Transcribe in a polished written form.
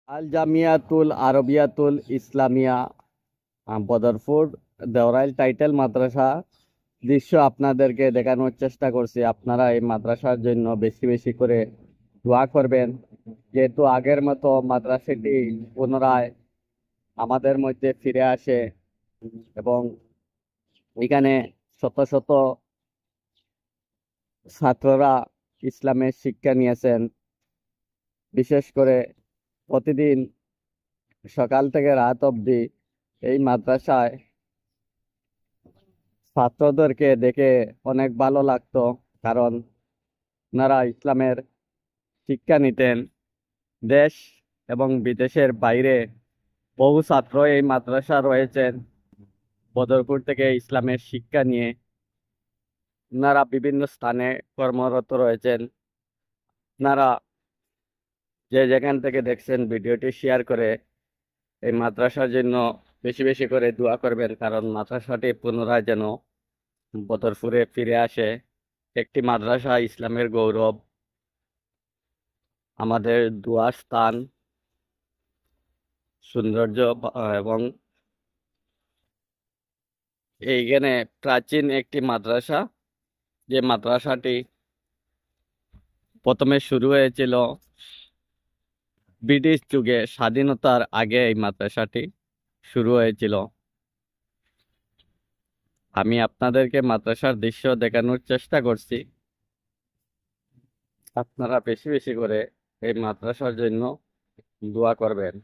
আল Jamiatul আরবিয়াতুল Islamia Badarpur দেওরাইল title মাদ্রাসা দৃশ্য আপনাদেরকে দেখানোর চেষ্টা করছি। আপনারা এই মাদ্রাসার জন্য বেশি বেশি করে দোয়া করবেন, যেহেতু আগের মতো মাদ্রাসাটি পুনরায় আমাদের মধ্যে ফিরে আসে এবং এখানে শত শত ছাত্ররা ইসলামের শিক্ষা নিয়েছেন। বিশেষ করে প্রতিদিন সকাল থেকে রাত অবধি এই মাদ্রাসায় ছাত্রদেরকে দেখে অনেক ভালো লাগতো, কারণ ওনারা ইসলামের শিক্ষা নিতেন। দেশ এবং বিদেশের বাইরে বহু ছাত্র এই মাদ্রাসা রয়েছেন বদরপুর থেকে ইসলামের শিক্ষা নিয়ে। ওনারা বিভিন্ন স্থানে কর্মরত রয়েছেন। আপনারা যে যেখান থেকে দেখছেন ভিডিওটি শেয়ার করে এই মাদ্রাসার জন্য বেশি বেশি করে দোয়া করবেন, কারণ মাদ্রাসাটি পুনরায় যেন বদরপুরে ফিরে আসে। একটি মাদ্রাসা ইসলামের গৌরব, আমাদের দোয়ার স্থান, সৌন্দর্য এবং এইখানে প্রাচীন একটি মাদ্রাসা, যে মাদ্রাসাটি প্রথমে শুরু হয়েছিল ব্রিটিশ যুগে, স্বাধীনতার আগে এই মাদ্রাসাটি শুরু হয়েছিল। আমি আপনাদেরকে মাদ্রাসার দৃশ্য দেখানোর চেষ্টা করছি। আপনারা বেশি বেশি করে এই মাদ্রাসার জন্য দোয়া করবেন।